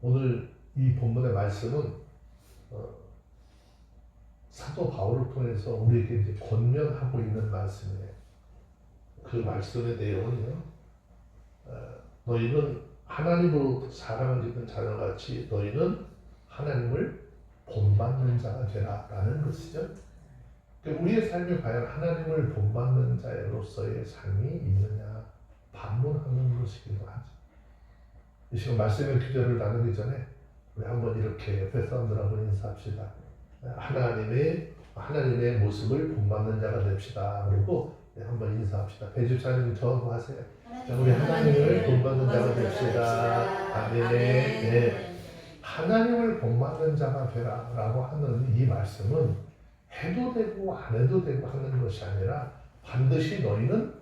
오늘 이 본문의 말씀은 사도 바울을 통해서 우리에게 이제 권면하고 있는 말씀이에요. 그 말씀의 내용은요, 너희는 하나님으로 사랑을 입은 자녀같이 너희는 하나님을 본받는 자가 되라 라는 것이죠. 우리의 삶이 과연 하나님을 본받는 자로서의 삶이 있느냐 반문하는 것이기도 하죠. 이 시간 말씀의 규절을 나누기 전에 우리 한번 이렇게 옆에 사람들하고 인사합시다. 하나님의 모습을 본받는 자가 됩시다. 그리고 한번 인사합시다. 배주차님 저하고 하세요. 우리 하나님을 본받는 자가 됩시다. 아멘. 네. 하나님을 본받는 자가 되라 라고 하는 이 말씀은 해도 되고 안 해도 되고 하는 것이 아니라 반드시 너희는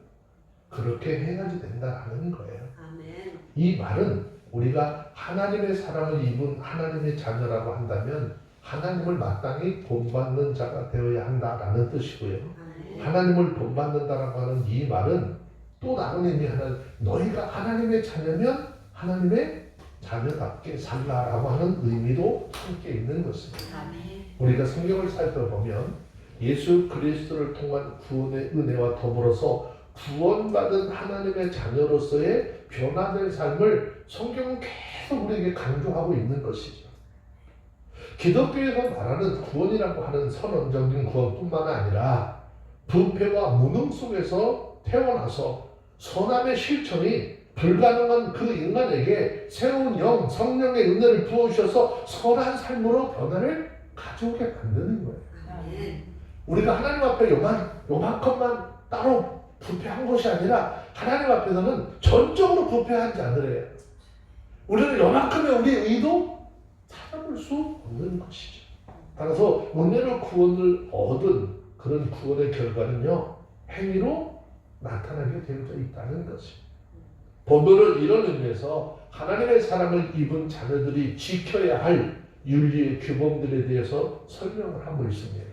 그렇게 해야지 된다라는 거예요. 아멘. 이 말은 우리가 하나님의 사랑을 입은 하나님의 자녀라고 한다면 하나님을 마땅히 본받는 자가 되어야 한다라는 뜻이고요. 아멘. 하나님을 본받는다라고 하는 이 말은 또 다른 의미 하나, 너희가 하나님의 자녀면 하나님의 자녀답게 살라라고 하는 의미도 함께 있는 것입니다. 아멘. 우리가 성경을 살펴보면 예수 그리스도를 통한 구원의 은혜와 더불어서 구원받은 하나님의 자녀로서의 변화된 삶을 성경은 계속 우리에게 강조하고 있는 것이죠. 기독교에서 말하는 구원이라고 하는 선언적인 구원뿐만 아니라 부패와 무능 속에서 태어나서 선함의 실천이 불가능한 그 인간에게 새로운 영, 성령의 은혜를 부어주셔서 선한 삶으로 변화를 가져오게 만드는 거예요. 아멘. 우리가 하나님 앞에 요만큼만 따로 부패한 것이 아니라 하나님 앞에서는 전적으로 부패한 자들이에요. 우리는 요만큼의 우리의 의도 찾아볼 수 없는 것이죠. 따라서 은혜로 구원을 얻은 그런 구원의 결과는요, 행위로 나타나게 되어져 있다는 것입니다. 본문은 이런 의미에서 하나님의 사랑을 입은 자녀들이 지켜야 할 윤리의 규범들에 대해서 설명을 하고 있습니다.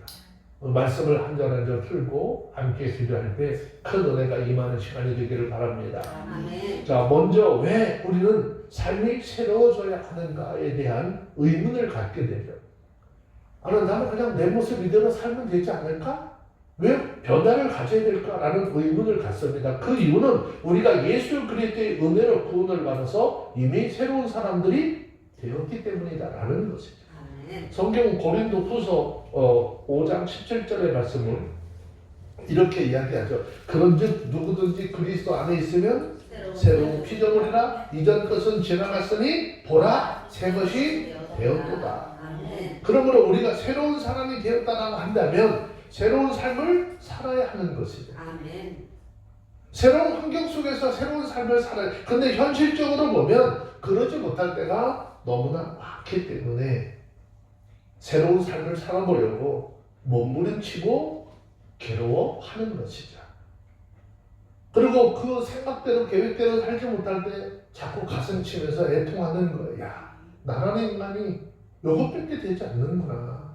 말씀을 한 절 한 절 풀고 함께 기도할 때 큰 은혜가 임하는 시간이 되기를 바랍니다. 아멘. 자, 먼저 왜 우리는 삶이 새로워져야 하는가에 대한 의문을 갖게 되죠. 나는 그냥 내 모습 이대로 살면 되지 않을까? 왜 변화를 가져야 될까라는 의문을 갖습니다. 그 이유는 우리가 예수 그리스도의 은혜로 구원을 받아서 이미 새로운 사람들이 되었기 때문이다라는 것이죠. 성경 고린도후서 5장 17절의 말씀을 이렇게 이야기하죠. 그런즉 누구든지 그리스도 안에 있으면 새로운 피조물이라 이전 것은 지나갔으니 보라 새 것이 되었도다. 그러므로 우리가 새로운 사람이 되었다라고 한다면 새로운 삶을 살아야 하는 것이죠. 아멘. 새로운 환경 속에서 새로운 삶을 살아야. 근데 현실적으로 보면 그러지 못할 때가 너무나 많기 때문에 새로운 삶을 살아보려고 몸부림치고 괴로워하는 것이죠. 그리고 그 생각대로 계획대로 살지 못할 때 자꾸 가슴 치면서 애통하는 거예요. 야, 나라는 인간이 요것밖에 되지 않는구나.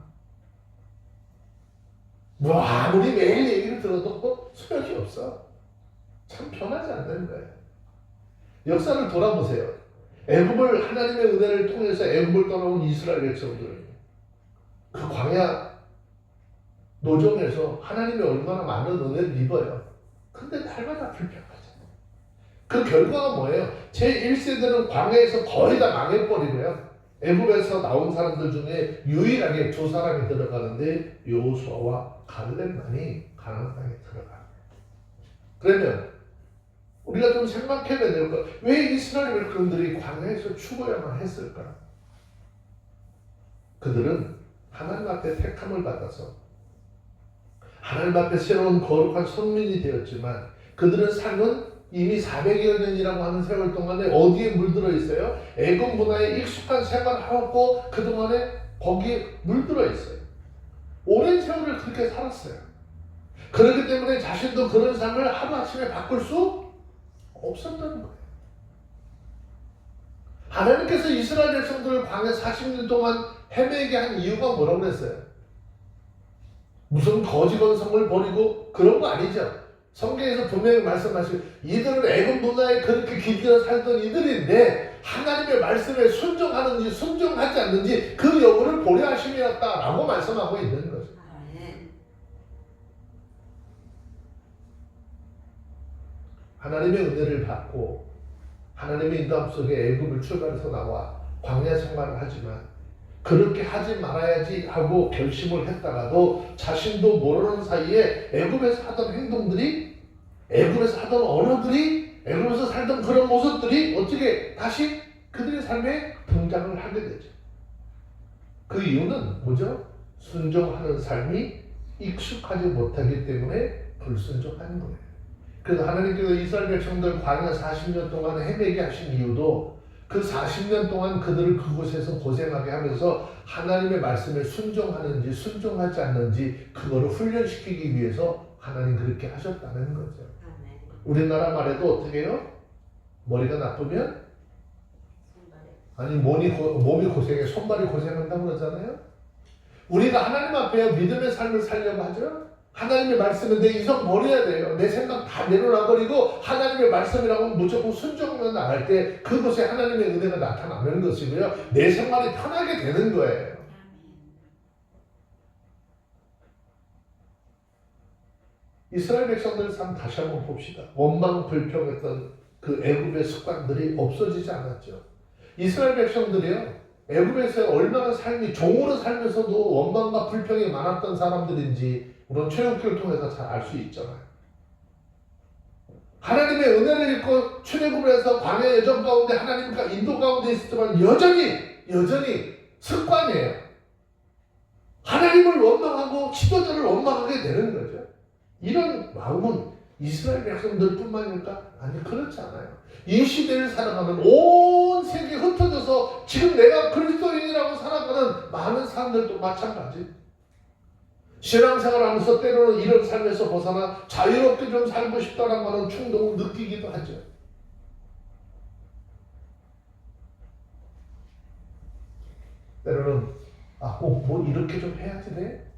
뭐 아무리 매일 얘기를 들어도 소용이 없어. 참 변하지 않는 거예요. 역사를 돌아보세요. 애굽을 하나님의 은혜를 통해서 애굽을 떠나온 이스라엘 백성들, 그 광야 노정에서 하나님이 얼마나 많은 은혜를 입어요. 근데 날마다 불평하잖아요. 그 결과가 뭐예요? 제1세대는 광야에서 거의 다 망해버리고요. 애굽에서 나온 사람들 중에 유일하게 2사람이 들어가는데 여호수아와 갈렙만이 가나안 땅에 들어갑니다. 그러면 우리가 좀 생각해야 될 것, 왜 이스라엘 백성들이 광야에서 죽어야만 했을까? 그들은 하나님 앞에 택함을 받아서 하나님 앞에 새로운 거룩한 선민이 되었지만 그들은 삶은 이미 400여 년이라고 하는 세월 동안에 어디에 물들어 있어요? 애굽 문화에 익숙한 생활을 하고 그동안에 거기에 물들어 있어요. 오랜 세월을 그렇게 살았어요. 그렇기 때문에 자신도 그런 삶을 하루아침에 바꿀 수 없었던 거예요. 하나님께서 이스라엘 백성들을 광야 40년 동안 헤매게 한 이유가 뭐라고 그랬어요? 무슨 거지 건성을 버리고 그런 거 아니죠. 성경에서 분명히 말씀하시고 이들은 애굽 문화에 그렇게 기대어 살던 이들인데 하나님의 말씀에 순종하는지 순종하지 않는지 그 여부를 고려하심이었다라고 말씀하고 있는 거죠. 하나님의 은혜를 받고 하나님의 인도함 속에 애굽을 출발해서 나와 광야 생활을 하지만 그렇게 하지 말아야지 하고 결심을 했다가도 자신도 모르는 사이에 애굽에서 하던 행동들이, 애굽에서 하던 언어들이, 애굽에서 살던 그런 모습들이 어떻게 다시 그들의 삶에 등장을 하게 되죠. 그 이유는 뭐죠? 순종하는 삶이 익숙하지 못하기 때문에 불순종하는 거예요. 그래서 하나님께서 이스라엘 백성들 광야 40년 동안 헤매게 하신 이유도 그 40년 동안 그들을 그곳에서 고생하게 하면서 하나님의 말씀에 순종하는지 순종하지 않는지 그거를 훈련시키기 위해서 하나님 그렇게 하셨다는 거죠. 우리나라 말에도 어떻게 해요? 머리가 나쁘면? 아니 몸이 고생해 손발이 고생한다고 그러잖아요. 우리가 하나님 앞에 믿음의 삶을 살려고 하죠. 하나님의 말씀은 내 이성 버려야 돼요. 내 생각 다 내려놔버리고 하나님의 말씀이라고 무조건 순종하며 나갈 때 그곳에 하나님의 은혜가 나타나는 것이고요. 내 생활이 편하게 되는 거예요. 이스라엘 백성들 삶 다시 한번 봅시다. 원망 불평했던 그 애굽의 습관들이 없어지지 않았죠. 이스라엘 백성들이요. 애굽에서 얼마나 삶이 종으로 살면서도 원망과 불평이 많았던 사람들인지 우리는 출애굽기를 통해서 잘 알 수 있잖아요. 하나님의 은혜를 입고 출애굽을 해서 광야 여정 가운데 하나님과 인도 가운데 있었지만 여전히 습관이에요. 하나님을 원망하고 지도자를 원망하게 되는 거죠. 이런 마음은 이스라엘 백성들뿐만일까? 아니 그렇지 않아요. 이 시대를 살아가는 온 세계에 흩어져서 지금 내가 그리스도인이라고 살아가는 많은 사람들도 마찬가지. 신앙생활하면서 때로는 이런 삶에서 벗어나 자유롭게 좀 살고 싶다는 하는 충동을 느끼기도 하죠. 때로는 뭐 이렇게 좀 해야지 돼?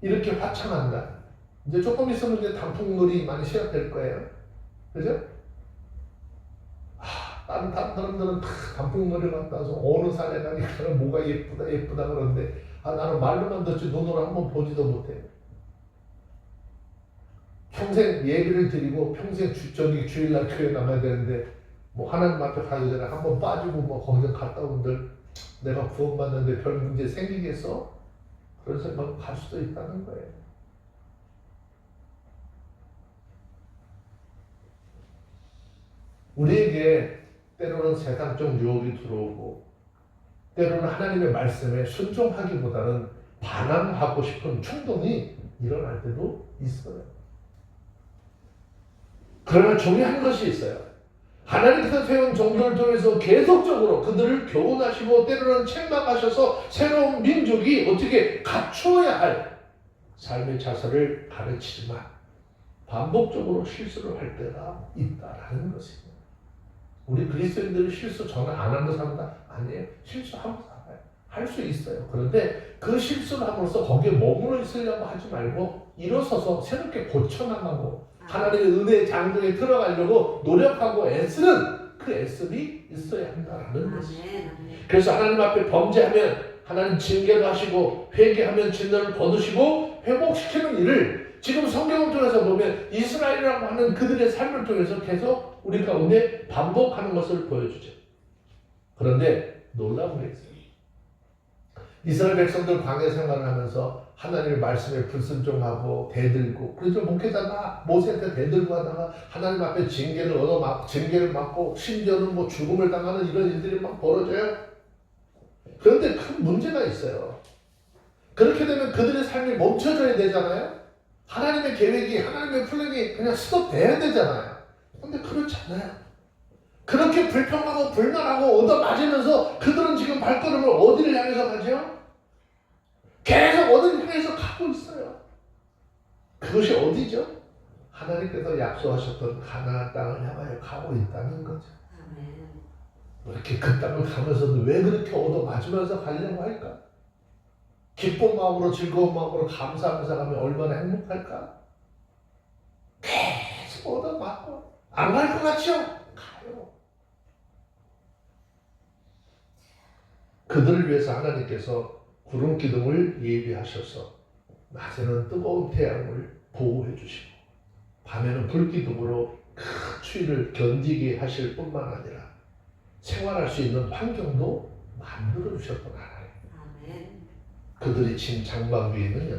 이렇게 화창한다. 이제 조금 있으면 이제 단풍놀이 많이 시작될 거예요. 그죠? 다른 사람들은 다 단풍놀이 갔다서 어느 산에 가니까 뭐가 예쁘다 그러는데 나는 말로만 듣지 눈으로 한번 보지도 못해. 평생 예배를 드리고 평생 주일날 교회 나가야 되는데 뭐 하나님 앞에 가기 전에 한번 빠지고 뭐 거기서 갔다 온들 내가 구원받는데 별 문제 생기겠어? 그런 생각 갈 수도 있다는 거예요. 우리에게 때로는 세상적 유혹이 들어오고 때로는 하나님의 말씀에 순종하기보다는 반항하고 싶은 충동이 일어날 때도 있어요. 그러나 중요한 것이 있어요. 하나님께서 세운 종들을 통해서 계속적으로 그들을 교훈하시고 때로는 책망하셔서 새로운 민족이 어떻게 갖추어야 할 삶의 자세를 가르치지만 반복적으로 실수를 할 때가 있다라는 것입니다. 우리 그리스도인들이 실수 전혀 안 하는 사람다 아니에요. 실수하고 살아요. 할 수 있어요. 그런데 그 실수를 함으로써 거기에 머물러 있으려고 하지 말고 일어서서 새롭게 고쳐나가고 하나님의 은혜의 장중에 들어가려고 노력하고 애쓰는 그 애씀이 있어야 한다는 것입니다. 그래서 하나님 앞에 범죄하면 하나님 징계를 하시고 회개하면 진노를 거두시고 회복시키는 일을 지금 성경을 통해서 보면 이스라엘이라고 하는 그들의 삶을 통해서 계속 우리 가운데 반복하는 것을 보여주죠. 그런데 놀라운 게 있어요. 이스라엘 백성들 광야 생활을 하면서 하나님의 말씀에 불순종하고 대들고 그래서 목회자가 모세한테 대들고 하다가 하나님 앞에 징계를 맞고 심지어는 뭐 죽음을 당하는 이런 일들이 막 벌어져요. 그런데 큰 문제가 있어요. 그렇게 되면 그들의 삶이 멈춰져야 되잖아요. 하나님의 계획이 하나님의 플랜이 그냥 스톱돼야 되잖아요. 근데 그렇지 않아요. 그렇게 불평하고 불만하고 얻어맞으면서 그들은 지금 발걸음을 어디를 향해서 가죠? 계속 어디를 향해서 가고 있어요. 그것이 어디죠? 하나님께서 약속하셨던 가나안 땅을 향하여 가고 있다는 거죠. 이렇게 그 땅을 가면서도 왜 그렇게 얻어맞으면서 가려고 할까? 기쁜 마음으로 즐거운 마음으로 감사하면서 가면 얼마나 행복할까? 계속 얻어맞고 안 갈 것 같죠? 가요. 그들을 위해서 하나님께서 구름 기둥을 예비하셔서 낮에는 뜨거운 태양을 보호해 주시고 밤에는 불기둥으로 큰 추위를 견디게 하실 뿐만 아니라 생활할 수 있는 환경도 만들어 주셨던 하나님. 그들이 친 장막 위에는요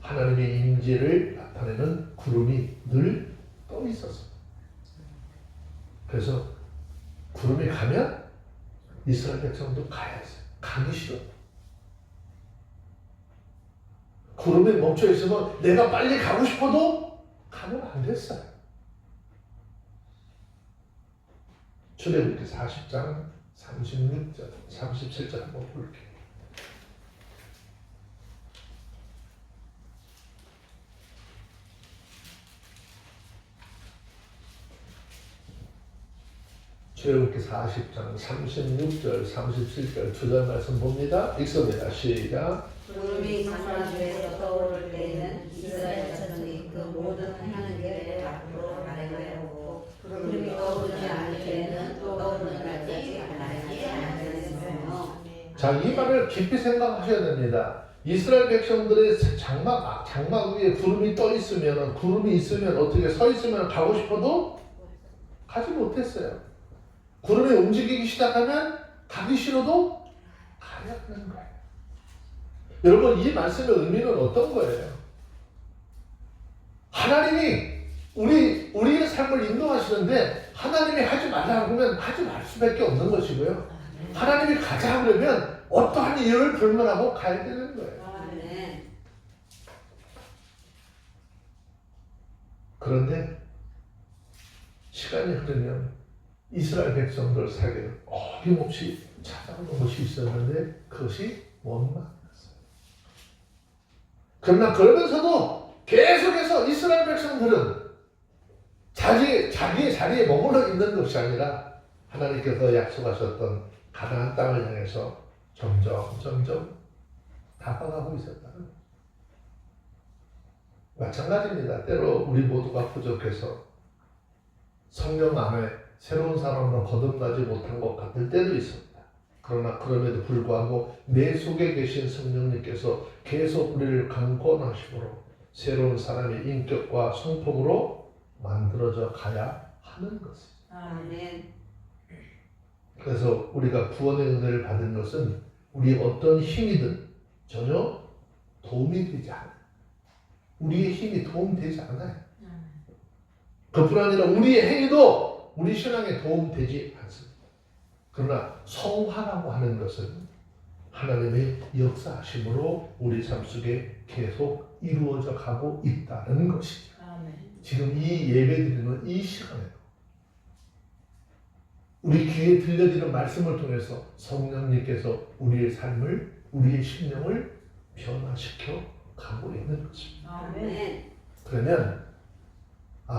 하나님의 임재를 나타내는 구름이 늘 떠 있었어요. 그래서 구름이 가면 이스라엘 백성도 가야 했어요. 가기 싫어. 구름이 멈춰 있으면 내가 빨리 가고 싶어도 가면 안 됐어요. 출애굽기 40장 36절, 37절 한번 볼게요. 출애굽기 40장 36절, 37절 두 절 말씀 봅니다. 읽습니다. 시작. 구름이 장막 위에서 떠오를 때에는 이스라엘 자손이 그 모든 하는 길에 앞으로 나아가고 구름이 떠오르지 않을 때에는 떠오르는 날까지 나에게 앉아있으며. 자, 이 말을 깊이 생각하셔야 됩니다. 이스라엘 백성들의 장막 위에 구름이 떠 있으면, 구름이 있으면 어떻게 서 있으면 가고 싶어도 가지 못했어요. 구름이 움직이기 시작하면 가기 싫어도 가야 하는 거예요. 여러분, 이 말씀의 의미는 어떤 거예요? 하나님이 우리의 삶을 인도하시는데 하나님이 하지 말라고 하면 하지 말 수밖에 없는 것이고요. 하나님이 가자 그러면 어떠한 이유를 불문하고 가야 되는 거예요. 그런데 시간이 흐르면 이스라엘 백성들 사이에 어김없이 찾아오는 것이 있었는데 그것이 원망이었어요. 그러나 그러면서도 계속해서 이스라엘 백성들은 자기의 자리에 머물러 있는 것이 아니라 하나님께서 약속하셨던 가나안 땅을 향해서 점점 다가가고 있었다는 거예요. 마찬가지입니다. 때로 우리 모두가 부족해서 성령 안에 새로운 사람으로 거듭나지 못한 것 같을 때도 있습니다. 그러나 그럼에도 불구하고 내 속에 계신 성령님께서 계속 우리를 강권하심으로 새로운 사람의 인격과 성품으로 만들어져 가야 하는 것이죠. 아멘. 그래서 우리가 구원의 은혜를 받은 것은 우리의 어떤 힘이든 전혀 도움이 되지 않아요. 우리의 힘이 도움되지 않아요. 그뿐 아니라 우리의 행위도 우리 신앙에 도움되지 않습니다. 그러나 성화라고 하는 것은 하나님의 역사하심으로 우리 삶 속에 계속 이루어져 가고 있다는 것이죠. 지금 이 예배드리는 이 시간에 우리 귀에 들려지는 말씀을 통해서 성령님께서 우리의 삶을, 우리의 심령을 변화시켜 가고 있는 것입니다. 그러면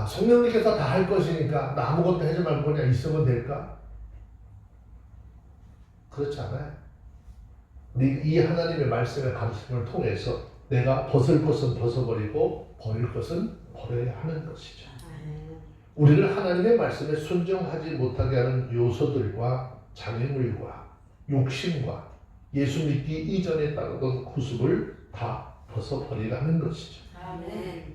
성령님께서 다 할 것이니까 나 아무것도 하지 말고 그냥 있으면 될까? 그렇지 않아요. 우리 이 하나님의 말씀의 감심을 통해서 내가 벗을 것은 벗어버리고 버릴 것은 버려야 하는 것이죠. 우리를 하나님의 말씀에 순종하지 못하게 하는 요소들과 장애물과 욕심과 예수 믿기 이전에 따르던 구습을 다 벗어버리라는 것이죠.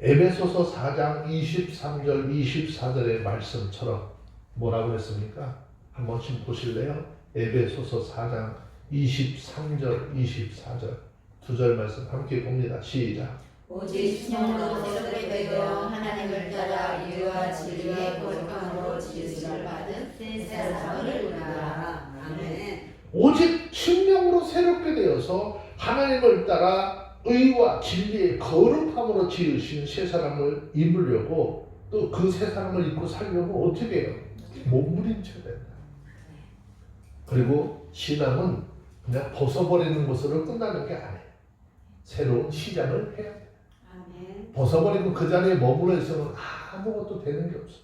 에베소서 4장 23절 24절의 말씀처럼 뭐라고 했습니까? 한 번씩 보실래요? 에베소서 4장 23절 24절 두 절 말씀 함께 봅니다. 시작. 오직 신령으로 새롭게 되어 하나님을 따라 유와 진리의 거룩함으로 지으심을 받은 새 사람을 이루라. 아멘. 오직 신령으로 새롭게 되어서 하나님을 따라 의와 진리의 거룩함으로 지으신 새 사람을 입으려고 또 그 새 사람을 입고 살려면 어떻게 해요? 몸부림쳐야 된다. 그리고 신앙은 그냥 벗어버리는 것으로 끝나는 게 아니에요. 새로운 시작을 해야 돼요. 벗어버리고 그 자리에 머물러 있으면 아무것도 되는 게 없어요.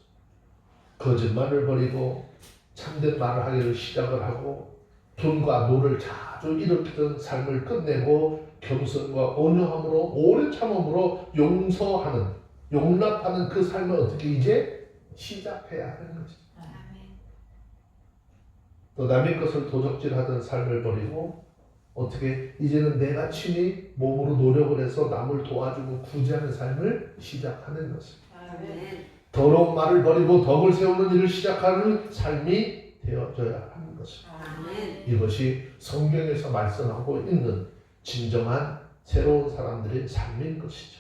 거짓말을 버리고 참된 말을 하기를 시작을 하고 돈과 노를 자주 일으키던 삶을 끝내고 겸손과 온유함으로 오래 참음으로 용서하는 용납하는 그 삶을 어떻게 이제 시작해야 하는 것이죠. 또 남의 것을 도적질하던 삶을 버리고 어떻게 이제는 내가 친히 몸으로 노력을 해서 남을 도와주고 구제하는 삶을 시작하는 것입니다. 더러운 말을 버리고 덕을 세우는 일을 시작하는 삶이 되어져야 하는 것입니다. 이것이 성경에서 말씀하고 있는 진정한 새로운 사람들의 삶인 것이죠.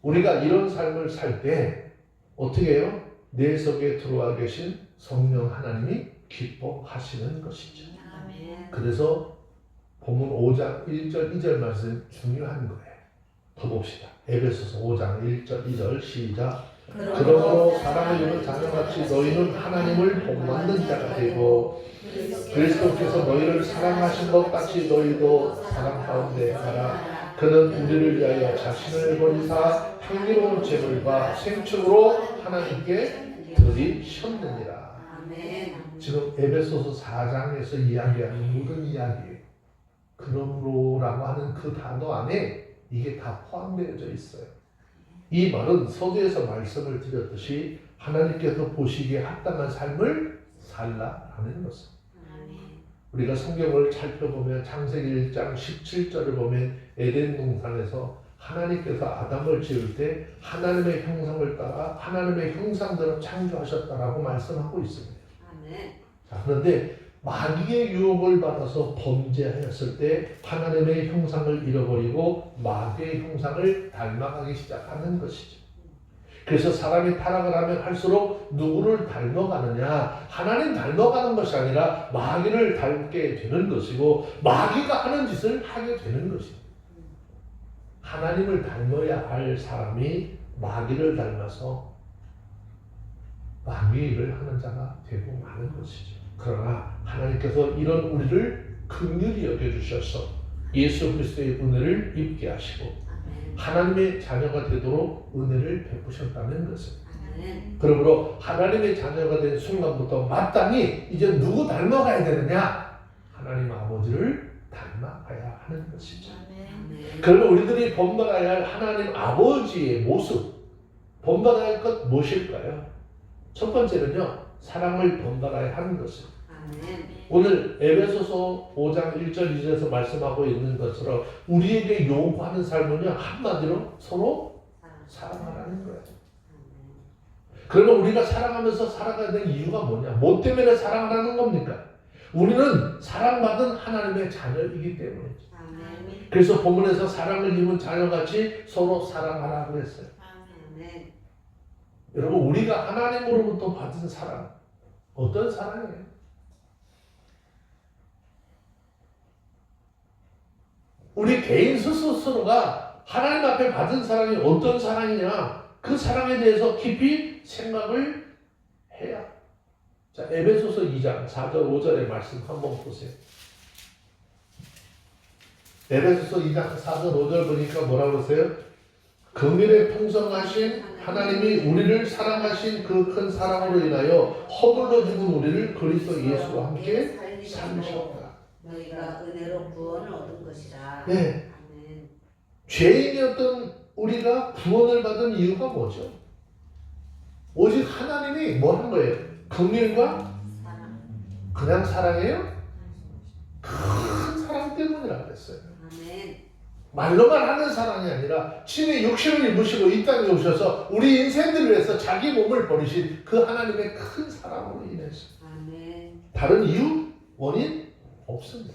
우리가 이런 삶을 살 때 어떻게 해요? 내 속에 들어와 계신 성령 하나님이 기뻐하시는 것이죠. 그래서 본문 5장 1절 2절 말씀 중요한 거예요. 더 봅시다. 에베소서 5장 1절 2절 시작. 그러므로 사랑을 이루는 자녀같이 너희는 하나님을 본받는 자가 되고 그리스도께서 너희를 사랑하신 것 같이 너희도 사랑 가운데 가라. 그는 우리를 위하여 자신을 버리사 향기로운 제물과 생축으로 하나님께 드리셨느니라. 지금 에베소서 4장에서 이야기하는 모든 이야기예요. 그러므로라고 하는 그 단어 안에 이게 다 포함되어져 있어요. 이 말은 서두에서 말씀을 드렸듯이 하나님께서 보시기에 합당한 삶을 살라라는 것입니다. 우리가 성경을 살펴보면 창세기 1장 17절을 보면 에덴 동산에서 하나님께서 아담을 지을 때 하나님의 형상을 따라 하나님의 형상대로 창조하셨다라고 말씀하고 있습니다. 자, 그런데 마귀의 유혹을 받아서 범죄하였을 때 하나님의 형상을 잃어버리고 마귀의 형상을 닮아가기 시작하는 것이죠. 그래서 사람이 타락을 하면 할수록 누구를 닮아가느냐? 하나님 닮아가는 것이 아니라 마귀를 닮게 되는 것이고 마귀가 하는 짓을 하게 되는 것입니다. 하나님을 닮아야 할 사람이 마귀를 닮아서 마귀의 일을 하는 자가 되고 마는 것이죠. 그러나 하나님께서 이런 우리를 긍휼히 여겨주셔서 예수 그리스도의 은혜를 입게 하시고 하나님의 자녀가 되도록 은혜를 베푸셨다는 것입니다. 그러므로 하나님의 자녀가 된 순간부터 마땅히 이제 누구 닮아가야 되느냐? 하나님 아버지를 닮아가야 하는 것이죠. 그러면 우리들이 본받아야 할 하나님 아버지의 모습, 본받아야 할 것 무엇일까요? 첫 번째는요, 사랑을 본받아야 하는 것입니다. 오늘 에베소서 5장 1절 2절에서 말씀하고 있는 것처럼 우리에게 요구하는 삶은요, 한마디로 서로 사랑하라는 거예요. 그러면 우리가 사랑하면서 살아가야 되는 이유가 뭐냐? 뭐 때문에 사랑을 하는 겁니까? 우리는 사랑받은 하나님의 자녀이기 때문이죠. 그래서 본문에서 사랑을 입은 자녀같이 서로 사랑하라 그랬어요. 여러분, 우리가 하나님으로부터 받은 사랑, 어떤 사랑이에요? 우리 개인 스스로가 하나님 앞에 받은 사랑이 어떤 사랑이냐, 그 사랑에 대해서 깊이 생각을 해야. 자, 에베소서 2장 4절 5절의 말씀 한번 보세요. 에베소서 2장 4절 5절 보니까 뭐라고 그러세요? 긍휼에 풍성하신 하나님이 우리를 사랑하신 그 큰 사랑으로 인하여 허물로 죽은 우리를 그리스도 예수와 함께 살리셨다. 너희가 은혜로 구원을 얻은 것이라. 네. 죄인이었던 우리가 구원을 받은 이유가 뭐죠? 오직 하나님이 뭐 한 거예요? 긍휼과 사랑. 그냥 사랑이에요? 큰 사랑 때문이라고 그랬어요. 말로만 하는 사랑이 아니라 친히 육신을 입으시고 이 땅에 오셔서 우리 인생들을 위해서 자기 몸을 버리신 그 하나님의 큰 사랑으로 인해서. 다른 이유, 원인 없습니다.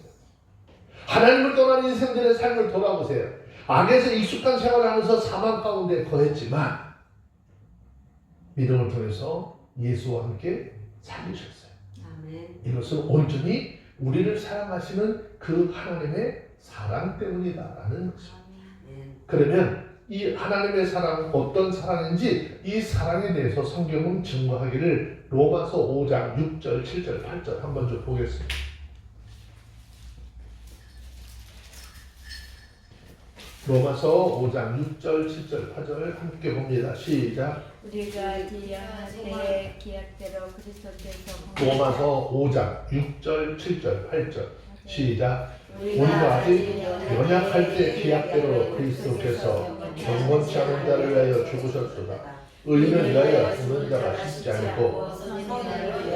하나님을 떠난 인생들의 삶을 돌아보세요. 악에서 익숙한 생활을 하면서 사망 가운데 거했지만 믿음을 통해서 예수와 함께 살리셨어요. 이것은 온전히 우리를 사랑하시는 그 하나님의 사랑 때문이다라는 것입니다. 그러면 이 하나님의 사랑 어떤 사랑인지 이 사랑에 대해서 성경은 증거하기를 로마서 5장 6절 7절 8절 한번 좀 보겠습니다. 로마서 5장 6절 7절 8절 함께 봅니다. 시작. 우리가 기약의 기약대로 그리스도께서 로마서 5장 6절 7절 8절 시작. 우리가 아직 연약할 때 기약대로 그리스도께서 경건치 않은 자를 위하여 죽으셨도다. 의인을 위하여 죽는 자가 쉽지 않고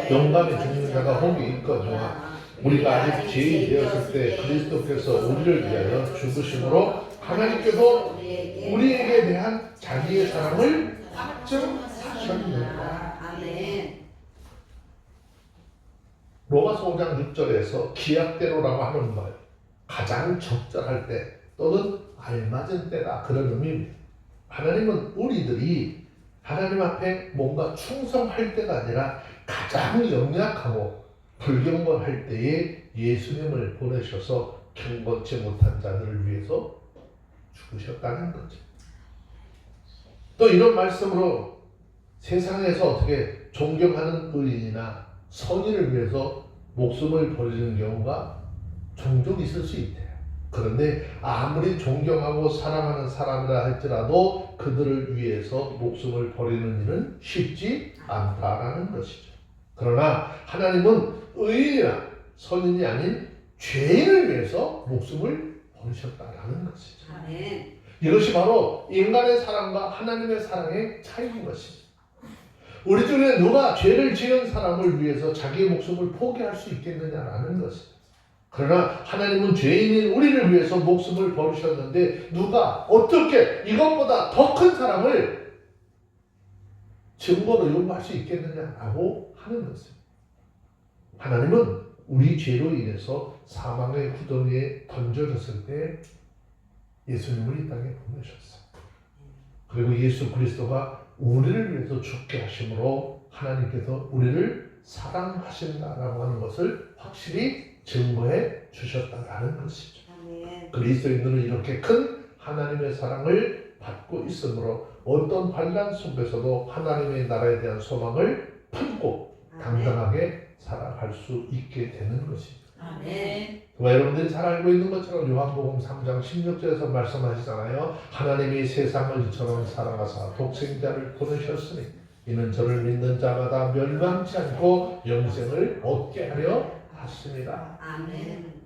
용감히 죽는 자가 혹이 있거니와 우리가 아직 죄인이 되었을 때 그리스도께서 우리를 위하여 죽으심으로 하나님께서 우리에게 대한 자기의 사랑을 확증하셨느니라. 아멘. 로마서 5장 6절에서 기약대로라고 하는 말, 가장 적절할 때 또는 알맞은 때다, 그런 의미입니다. 하나님은 우리들이 하나님 앞에 뭔가 충성할 때가 아니라 가장 연약하고 불경건할 때에 예수님을 보내셔서 경건치 못한 자들을 위해서 죽으셨다는 거죠. 또 이런 말씀으로 세상에서 어떻게 존경하는 의인이나 선인을 위해서 목숨을 버리는 경우가 종종 있을 수 있대요. 그런데 아무리 존경하고 사랑하는 사람이라 할지라도 그들을 위해서 목숨을 버리는 일은 쉽지 않다라는 것이죠. 그러나 하나님은 의인이나 선인이 아닌 죄인을 위해서 목숨을 버리셨다라는 것이죠. 아멘. 이것이 바로 인간의 사랑과 하나님의 사랑의 차이인 것이죠. 우리 중에 누가 죄를 지은 사람을 위해서 자기의 목숨을 포기할 수 있겠느냐라는 것이죠. 그러나 하나님은 죄인인 우리를 위해서 목숨을 버리셨는데 누가 어떻게 이것보다 더 큰 사랑을 증거로 요구할 수 있겠느냐라고 하는 것입니다. 하나님은 우리 죄로 인해서 사망의 구덩이에 던져졌을 때 예수님을 이 땅에 보내셨어요. 그리고 예수 그리스도가 우리를 위해서 죽게 하심으로 하나님께서 우리를 사랑하신다라고 하는 것을 확실히 증거해 주셨다라는 것이죠. 아멘. 그리스도인들은 이렇게 큰 하나님의 사랑을 받고 있으므로 어떤 환난 속에서도 하나님의 나라에 대한 소망을 품고 당당하게 살아갈 수 있게 되는 것입니다. 아멘. 여러분들이 잘 알고 있는 것처럼 요한복음 3장 16절에서 말씀하시잖아요. 하나님이 세상을 이처럼 사랑하사 독생자를 보내셨으니 이는 저를 믿는 자마다 멸망치 않고 영생을 얻게 하려 하십니다. 아멘.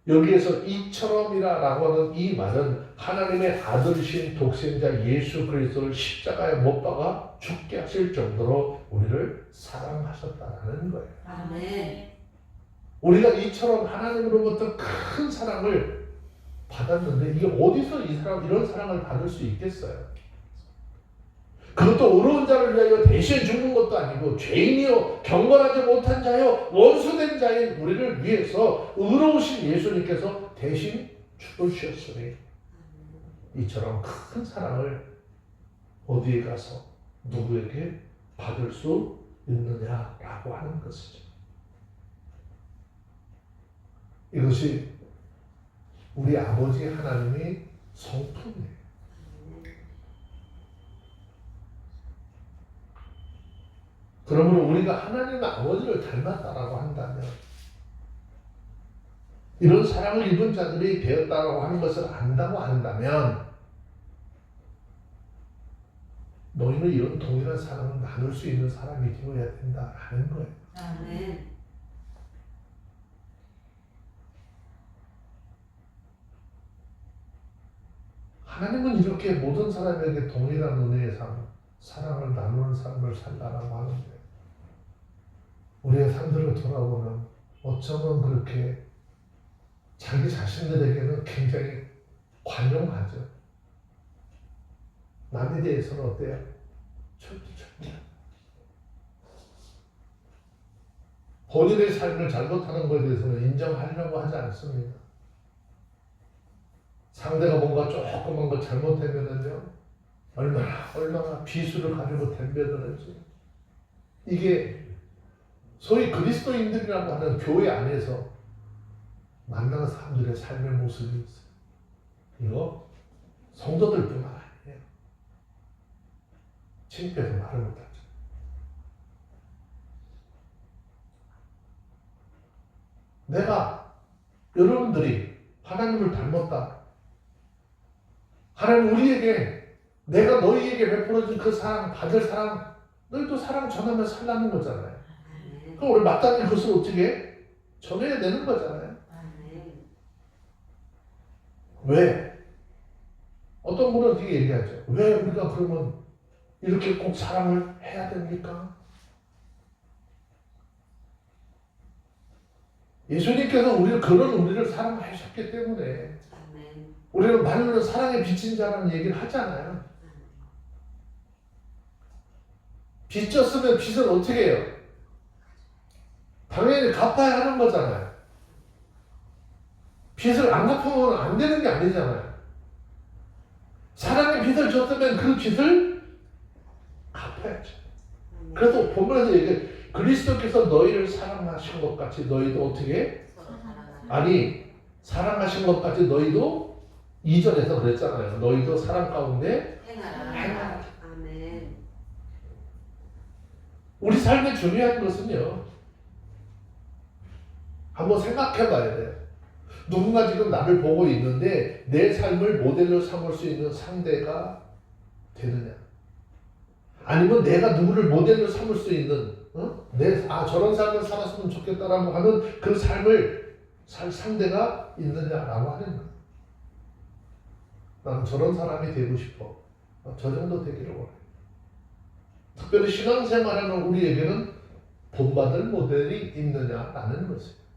여기에서 이처럼이라고 하는 이 말은 하나님의 아들이신 독생자 예수 그리스도를 십자가에 못 박아 죽게 하실 정도로 우리를 사랑하셨다는 거예요. 아멘. 우리가 이처럼 하나님으로부터 큰 사랑을 받았는데 이게 어디서 이런 사랑을 받을 수 있겠어요? 그것도 의로운 자를 위하여 대신 죽는 것도 아니고 죄인이요 경건하지 못한 자요 원수된 자인 우리를 위해서 의로우신 예수님께서 대신 죽으셨으니 이처럼 큰 사랑을 어디에 가서 누구에게 받을 수 있느냐라고 하는 것이죠. 이것이 우리 아버지 하나님이 성품이에요. 그러므로 우리가 하나님 아버지를 닮았다라고 한다면 이런 사랑을 입은 자들이 되었다라고 하는 것을 안다고 한다면 너희는 이런 동일한 사랑을 나눌 수 있는 사람이 되어야 된다라는 거예요. 아멘. 하나님은 이렇게 모든 사람에게 동일한 은혜의 삶, 사랑을 나누는 삶을 살라라고 하는데 우리의 삶들을 돌아보면 어쩌면 그렇게 자기 자신들에게는 굉장히 관용하죠. 남에 대해서는 어때요? 철두철미. 본인의 삶을 잘못하는 것에 대해서는 인정하려고 하지 않습니다. 상대가 뭔가 조그만 거 잘못하면은요, 얼마나 비수를 가지고 덤벼드는지. 이게 소위 그리스도인들이라고 하는 교회 안에서 만나는 사람들의 삶의 모습이 있어요. 이거 성도들뿐만 아니에요. 창피해서 말을 못하죠. 내가 여러분들이 하나님을 닮았다. 하나님 우리에게 내가 너희에게 베풀어준 그 사랑, 받을 사랑, 너희도 사랑 전하며 살라는 거잖아요. 그럼 우리 마땅히 그것을 어떻게 전해야 되는 거잖아요. 왜? 어떤 분은 어떻게 얘기하죠? 왜 우리가 그러면 이렇게 꼭 사랑을 해야 됩니까? 예수님께서 우리를 사랑하셨기 때문에 아멘. 우리는 말로는 사랑의 빛인 자라는 얘기를 하잖아요. 빚졌으면 빚을 어떻게 해요? 당연히 갚아야 하는 거잖아요. 빚을 안 갚으면 안 되는 게 아니잖아요. 사랑의 빚을 졌으면 그 빚을 갚아야죠. 그래서 본문에서 얘기해, 그리스도께서 너희를 사랑하신 것 같이 너희도 어떻게 해? 아니, 사랑하신 것 같이 너희도 이전에서 그랬잖아요. 너희도 사랑 가운데 행하라. 아멘. 우리 삶에 중요한 것은요, 한번 생각해 봐야 돼요. 누군가 지금 나를 보고 있는데 내 삶을 모델로 삼을 수 있는 상대가 되느냐, 아니면 내가 누구를 모델로 삼을 수 있는 저런 삶을 살았으면 좋겠다라고 하는 그 삶을 살 상대가 있느냐라고 하는 거예요. 나는 저런 사람이 되고 싶어. 저 정도 되기를 원해. 특별히 신앙생활하는 우리에게는 본받을 모델이 있느냐라는 것이에요.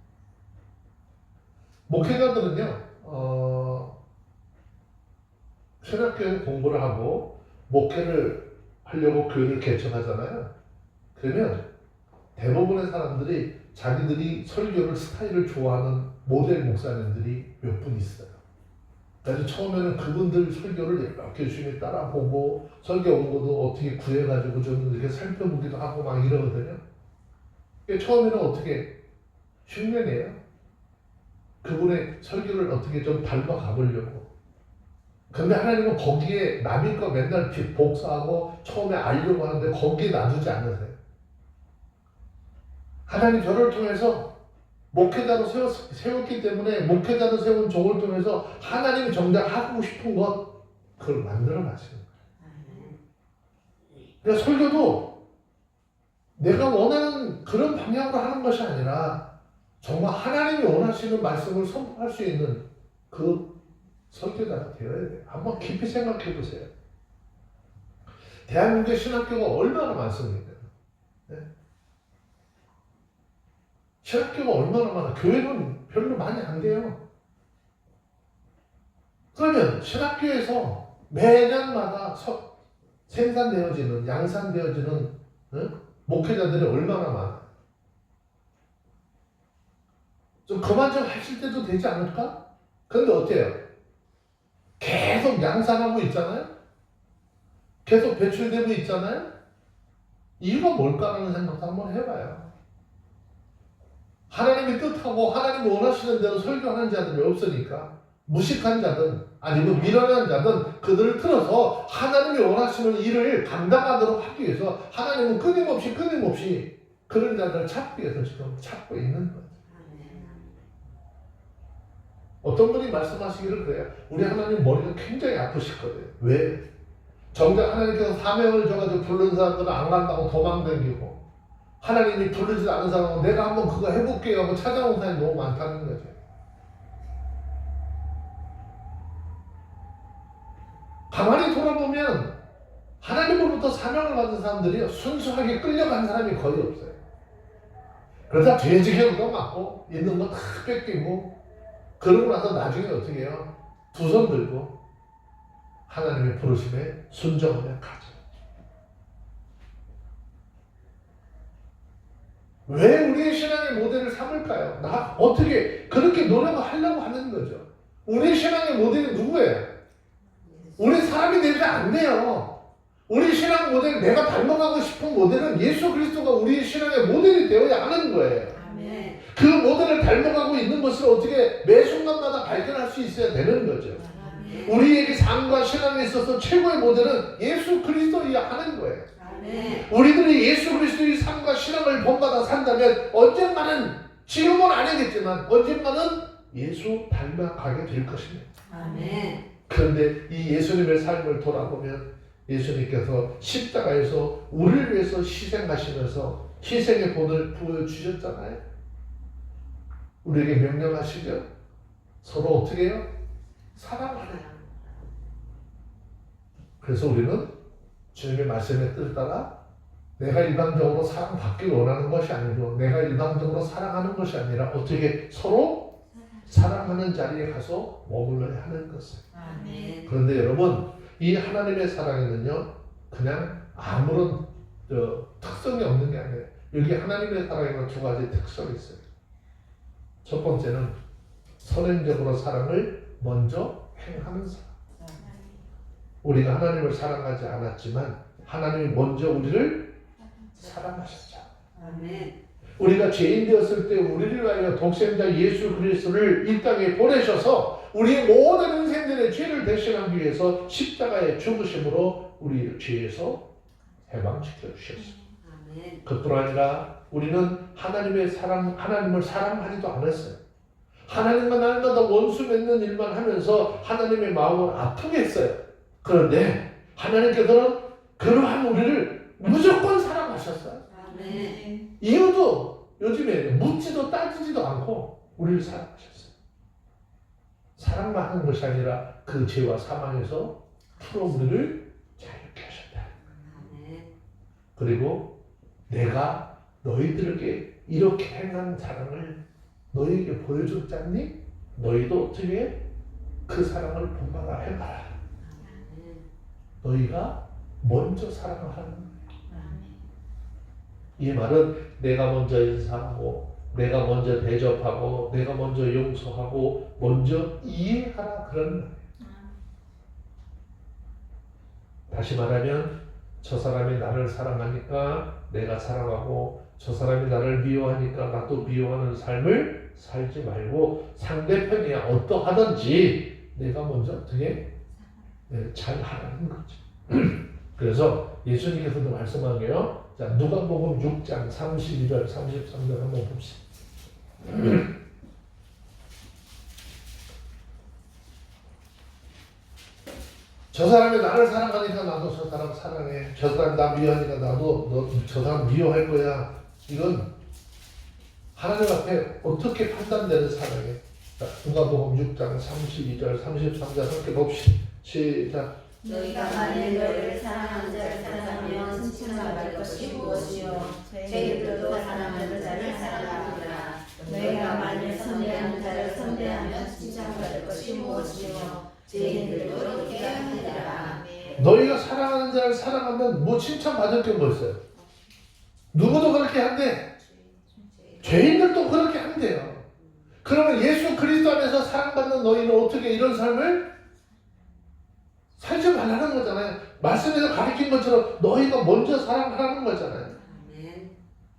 목회자들은요, 신학교에 공부를 하고 목회를 하려고 교회를 개척하잖아요. 그러면 대부분의 사람들이 자기들이 설교를 스타일을 좋아하는 모델 목사님들이 몇 분 있어요. 그래서 처음에는 그분들 설교를 이렇게 열심히 따라보고 설교 원고도 어떻게 구해가지고 좀 이렇게 살펴보기도 하고 막 이러거든요. 처음에는 어떻게 흉내내요. 그분의 설교를 어떻게 좀 닮아가 보려고. 근데 하나님은 거기에 남의 거 맨날 복사하고 처음에 알려고 하는데 거기에 놔두지 않으세요. 하나님 저를 통해서 목회자로 세웠기 때문에 목회자로 세운 종을 통해서 하나님이 정작 하고 싶은 것, 그걸 만들어 가시는 거예요. 그러니까 설교도 내가 원하는 그런 방향으로 하는 것이 아니라 정말 하나님이 원하시는 말씀을 선포할 수 있는 그 설교자가 되어야 돼요. 한번 깊이 생각해 보세요. 대한민국의 신학교가 얼마나 많습니까? 네? 신학교가 얼마나 많아. 교회는 별로 많이 안 돼요. 그러면 신학교에서 매년마다 생산되어지는, 양산되어지는 목회자들이 얼마나 많아. 좀 그만 좀 하실 때도 되지 않을까? 근데 어때요? 계속 양산하고 있잖아요? 계속 배출되고 있잖아요? 이유가 뭘까라는 생각도 한번 해봐요. 하나님이 뜻하고 하나님이 원하시는 대로 설교하는 자들이 없으니까 무식한 자든 아니면 미련한 자든 그들을 틀어서 하나님이 원하시는 일을 감당하도록 하기 위해서 하나님은 끊임없이 그런 자들을 찾기 위해서 지금 찾고 있는 거예요. 어떤 분이 말씀하시기를 그래요. 우리 하나님 머리가 굉장히 아프시거든요. 왜? 정작 하나님께서 사명을 줘가지고 부른 사람들은 안 간다고 도망다니고 하나님이 부르지 않은 사람은 내가 한번 그거 해볼게요 하고 찾아온 사람이 너무 많다는 거죠. 가만히 돌아보면 하나님으로부터 사명을 받은 사람들이 순수하게 끌려간 사람이 거의 없어요. 그러다 돼지개도 맞고 있는 거 다 뺏기고 그러고 나서 나중에 어떻게 해요? 두 손 들고 하나님의 부르심에 순종하며 가죠. 왜 우리의 신앙의 모델을 삼을까요? 나 어떻게 그렇게 노력을 하려고 하는 거죠. 우리의 신앙의 모델이 누구예요? 우리 사람이 되면 안 돼요. 우리 신앙 모델, 내가 닮아가고 싶은 모델은 예수 그리스도가 우리의 신앙의 모델이 되어야 하는 거예요. 아멘. 그 모델을 닮아가고 있는 것을 어떻게 매 순간마다 발견할 수 있어야 되는 거죠. 아멘. 우리에게 삶과 신앙에 있어서 최고의 모델은 예수 그리스도이야 하는 거예요. 아멘. 우리들이 예수 그리스도의 삶과 신앙을 본받아 산다면 언젠가는, 지금은 아니겠지만 언젠가는 예수 닮아가게 될 것입니다. 아멘. 그런데 이 예수님의 삶을 돌아보면 예수님께서 십자가에서 우리를 위해서 희생하시면서 희생의 본을 보여주셨잖아요. 우리에게 명령하시죠. 서로 어떻게 해요? 사랑하라. 그래서 우리는 주님의 말씀에 뜻을 따라 내가 일방적으로 사랑받기를 원하는 것이 아니고 내가 일방적으로 사랑하는 것이 아니라 어떻게 서로 사랑하는 자리에 가서 머물러야 하는 것을. 아멘. 그런데 여러분, 이 하나님의 사랑에는요 그냥 아무런 특성이 없는 게 아니에요. 여기 하나님의 사랑에는 두 가지 특성이 있어요. 첫 번째는 선행적으로 사랑을 먼저 행하는 사랑. 우리가 하나님을 사랑하지 않았지만 하나님이 먼저 우리를 사랑하셨죠. 아멘. 우리가 죄인 되었을 때 우리를 위하여 독생자 예수 그리스도를 이 땅에 보내셔서 우리의 모든 인생들의 죄를 대신하기 위해서 십자가에 죽으심으로 우리를 죄에서 해방시켜 주셨어요. 아멘. 그뿐 아니라 우리는 하나님을 사랑하지도 않았어요. 하나님과 날마다 원수 맺는 일만 하면서 하나님의 마음을 아프게 했어요. 그런데 하나님께서는 그러한 우리를 무조건 사랑하셨어요. 아멘. 이유도 요즘에 묻지도 따지지도 않고 우리를 사랑하셨어요. 사랑만 하는 것이 아니라 그 죄와 사망에서 풀어 우리를 자유케 하셨다. 아멘. 그리고 내가 너희들에게 이렇게 행한 사랑을 너희에게 보여줬잖니? 너희도 어떻게 그 사랑을 본받아 해봐라. 아멘. 너희가 먼저 사랑을 하는 거예요. 아멘. 이 말은 내가 먼저 인사하고 내가 먼저 대접하고 내가 먼저 용서하고 먼저 이해하라 그런 말이에요. 다시 말하면 저 사람이 나를 사랑하니까 내가 사랑하고 저 사람이 나를 미워하니까 나도 미워하는 삶을 살지 말고 상대편이 어떠하든지 내가 먼저 어떻게 잘 하라는 거죠. 그래서 예수님께서도 말씀한 게요. 자, 누가복음 6장 32절 33절 한번 봅시다. 저 사람이 나를 사랑하니까 나도 저 사람 사랑해. 저 사람 나 미워하니까 나도 저 사람 미워할 거야. 이건 하나님 앞에 어떻게 판단되는 사랑이에요. 자, 누가복음 6장 32절 33절 함께 봅시다. 시작. 너희가 만일 너희를 사랑하는 자를 사랑하면 칭찬받을 것이 무엇이요? 죄인들도 사랑하는 자를 사랑하느니라. 너희가 만일 선대하는 자를 선대하면 칭찬받을 것이 무엇이요? 죄인들도 그렇게 하느니라. 너희가 사랑하는 자를 사랑하면 뭐 칭찬받을 게 뭐 있어요? 누구도 그렇게 한대. 죄인들도 그렇게 한대요. 그러면 예수 그리스도 안에서 사랑받는 너희는 어떻게 이런 삶을 살지 말라는 거잖아요. 말씀에서 가르친 것처럼 너희가 먼저 사랑하라는 거잖아요.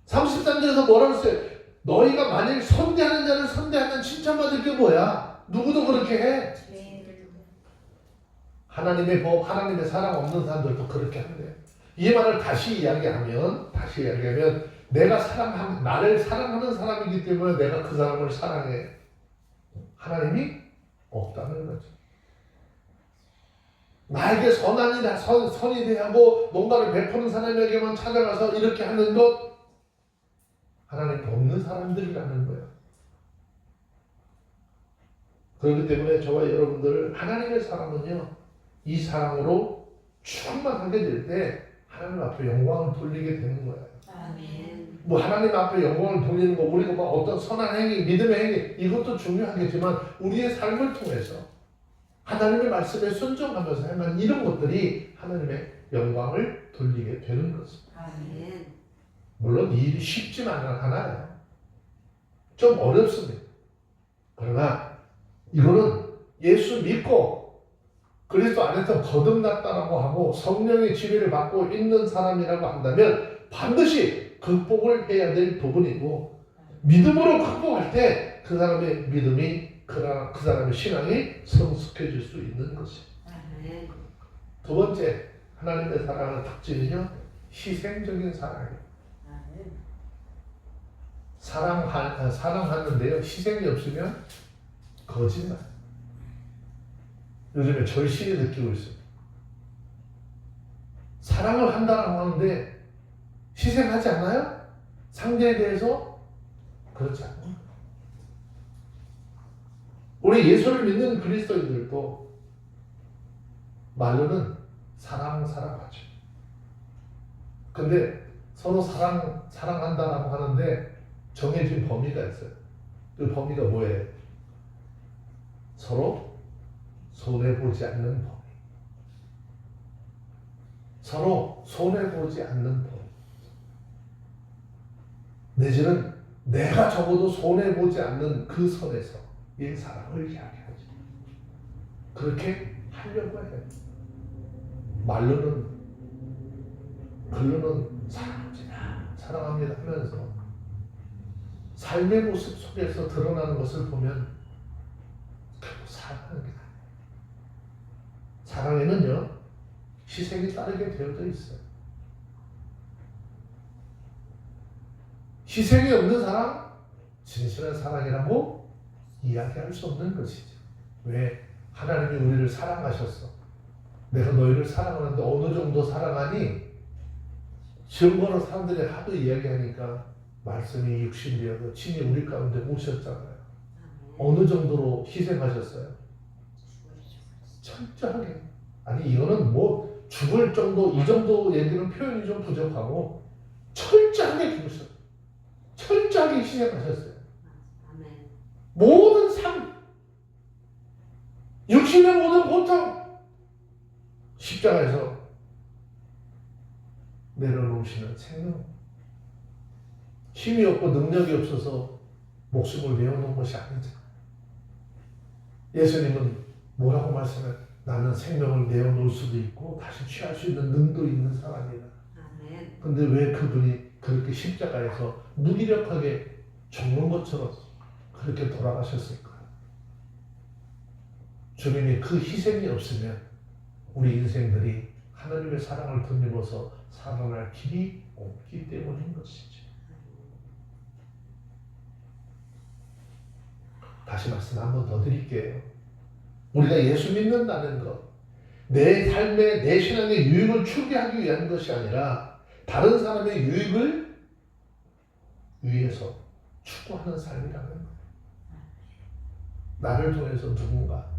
33절에서 뭐라고 했어요? 너희가 만일 선대하는 자를 선대하면 칭찬받을 게 뭐야? 누구도 그렇게 해. 하나님의 법, 하나님의 사랑 없는 사람들도 그렇게 한대요. 이 말을 다시 이야기하면 내가 나를 사랑하는 사람이기 때문에 내가 그 사람을 사랑해. 하나님이 없다는 거죠. 나에게 선이 대하고 뭔가를 베푸는 사람에게만 찾아가서 이렇게 하는 것, 하나님 없는 사람들이라는 거예요. 그렇기 때문에 저와 여러분들 하나님의 사랑은요, 이 사랑으로 충만하게 될 때 하나님 앞에 영광을 돌리게 되는 거예요. 아멘. 뭐 하나님 앞에 영광을 돌리는 거, 우리가 뭐 어떤 선한 행위, 믿음의 행위, 이것도 중요하겠지만 우리의 삶을 통해서 하나님의 말씀에 순종하면서 하면 이런 것들이 하나님의 영광을 돌리게 되는 것입니다. 아멘. 물론 이 일이 쉽지는 않아요. 좀 어렵습니다. 그러나 이거는 예수 믿고 그리스도 안에서 거듭났다라고 하고 성령의 지배를 받고 있는 사람이라고 한다면 반드시 극복을 해야 될 부분이고, 믿음으로 극복할 때 그 사람의 믿음이 그 사람의 신앙이 성숙해질 수 있는 것입니다. 아멘. 두 번째, 하나님의 사랑의 특징은요, 희생적인 사랑이에요. 아멘. 사랑하는데요, 희생이 없으면 거짓말. 요즘에 절실히 느끼고 있습니다. 사랑을 한다라고 하는데 희생하지 않아요? 상대에 대해서? 그렇지 않아요. 우리 예수를 믿는 그리스도인들도 말로는 사랑하죠. 근데 서로 사랑한다라고 하는데 정해진 범위가 있어요. 그 범위가 뭐예요? 서로 손해보지 않는 범위. 서로 손해보지 않는 범위. 내지는 내가 적어도 손해보지 않는 그 선에서 이 사랑을 이야기하죠. 그렇게 하려고 해요. 말로는 글로는 사랑합니다 하면서 삶의 모습 속에서 드러나는 것을 보면 결국 사랑하는 게 아니에요. 사랑에는요 희생이 따르게 되어져 있어요. 희생이 없는 사랑, 진실한 사랑이라고 이야기할 수 없는 것이죠. 왜? 하나님이 우리를 사랑하셨어. 내가 너희를 사랑하는데 어느 정도 사랑하니? 증거로 사람들이 하도 이야기하니까 말씀이 육신되어서 친히 우리 가운데 오셨잖아요. 어느 정도로 희생하셨어요? 철저하게. 아니 이거는 뭐 죽을 정도, 이 정도 얘기는 표현이 좀 부족하고 철저하게 죽으셨어요. 철저하게 희생하셨어요. 모든 삶, 육신의 모든 고통, 십자가에서 내려놓으시는 생명. 힘이 없고 능력이 없어서 목숨을 내어놓은 것이 아니죠. 예수님은 뭐라고 말씀해요? 나는 생명을 내어놓을 수도 있고 다시 취할 수 있는 능도 있는 사람이다. 근데 왜 그분이 그렇게 십자가에서 무기력하게 죽는 것처럼 그렇게 돌아가셨을까요? 주님이 그 희생이 없으면 우리 인생들이 하나님의 사랑을 덧입어서 살아날 길이 없기 때문인 것이죠. 다시 말씀 한 번 더 드릴게요. 우리가 예수 믿는다는 것, 내 삶의, 내 신앙의 유익을 추구하기 위한 것이 아니라 다른 사람의 유익을 위해서 추구하는 삶이라는 거예요. 나를 통해서 누군가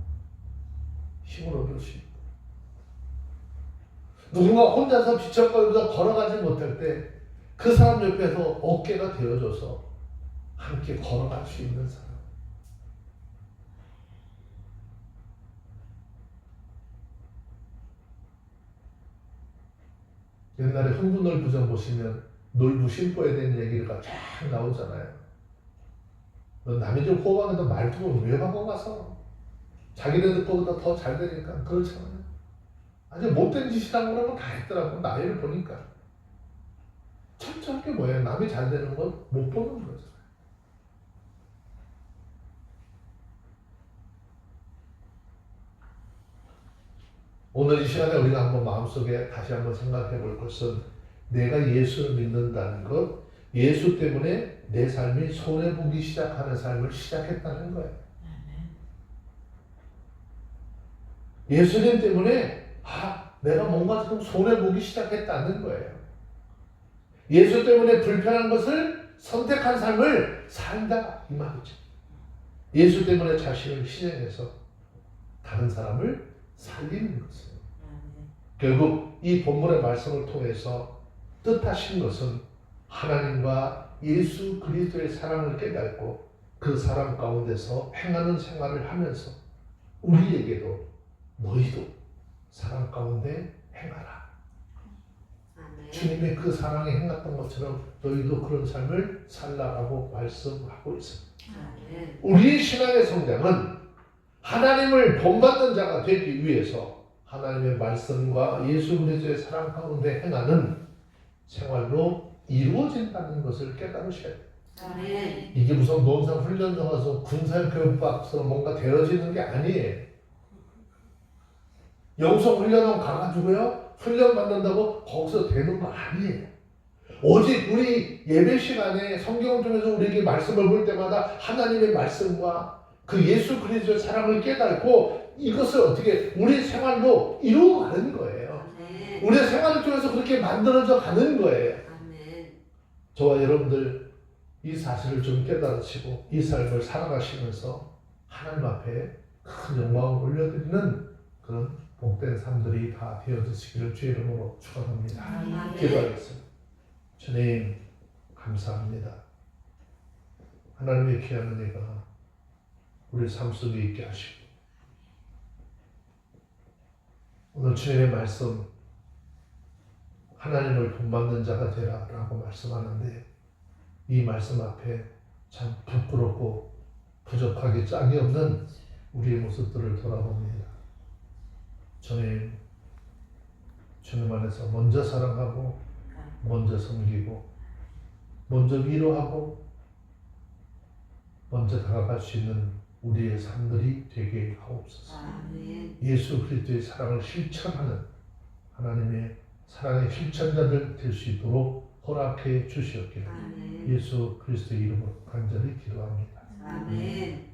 힘을 얻을 수 있고, 누군가 혼자서 비척거리면서 걸어가지 못할 때 그 사람 옆에서 어깨가 되어줘서 함께 걸어갈 수 있는 사람. 옛날에 흥부놀부전 보시면 놀부 심보에 대한 얘기가 쫙 나오잖아요. 너 남의 집 호강에도 말투를 왜 하고 가서 자기네들 거보다 더 잘 되니까. 그렇잖아요. 아주 못된 짓이라고 그러면 다 했더라고. 나이를 보니까 철저하게 뭐예요? 남이 잘 되는 건 못 보는 거죠. 오늘 이 시간에 우리가 한번 마음속에 다시 한번 생각해 볼 것은 내가 예수를 믿는다는 것, 예수 때문에 내 삶이 손해보기 시작하는 삶을 시작했다는 거예요. 예수님 때문에 내가 뭔가 좀 손해보기 시작했다는 거예요. 예수 때문에 불편한 것을 선택한 삶을 산다 이 말이죠. 예수 때문에 자신을 희생해서 다른 사람을 살리는 것이에요. 결국 이 본문의 말씀을 통해서 뜻하신 것은 하나님과 예수 그리스도의 사랑을 깨닫고 그 사랑 가운데서 행하는 생활을 하면서 우리에게도 너희도 사랑 가운데 행하라. 주님의 그 사랑에 행했던 것처럼 너희도 그런 삶을 살라라고 말씀하고 있습니다. 우리의 신앙의 성장은 하나님을 본받는 자가 되기 위해서 하나님의 말씀과 예수 그리스도의 사랑 가운데 행하는 생활로 이루어진다는 것을 깨달으셔야 돼요. 이게 무슨 논산 훈련소 가서 군사교육받아서 뭔가 되어지는 게 아니에요. 영성 훈련원 가가지고요 훈련 받는다고 거기서 되는 거 아니에요. 오직 우리 예배 시간에 성경을 통해서 우리에게 말씀을 볼 때마다 하나님의 말씀과 그 예수 그리스도의 사랑을 깨닫고 이것을 어떻게 우리 생활로 이루어가는 거예요. 우리 생활을 통해서 그렇게 만들어져 가는 거예요. 저와 여러분들 이 사실을 좀 깨달으시고 이 삶을 살아가시면서 하나님 앞에 큰 영광을 올려드리는 그런 복된 삶들이 다 되어지시기를 주의 이름으로 축원합니다. 아멘. 기도하겠습니다. 주님 감사합니다. 하나님의 귀한 은혜가 우리 삶 속에 있게 하시고 오늘 주님의 말씀 하나님을 본받는 자가 되라 라고 말씀하는데 이 말씀 앞에 참 부끄럽고 부족하기 짝이 없는 우리의 모습들을 돌아봅니다. 주님 안에서 먼저 사랑하고 먼저 섬기고 먼저 위로하고 먼저 다가갈 수 있는 우리의 삶들이 되게 하옵소서. 아멘. 예수 그리스도의 사랑을 실천하는 하나님의 사랑의 실천자들 될 수 있도록 허락해 주시옵기를 아멘. 예수 그리스도의 이름으로 간절히 기도합니다. 아멘.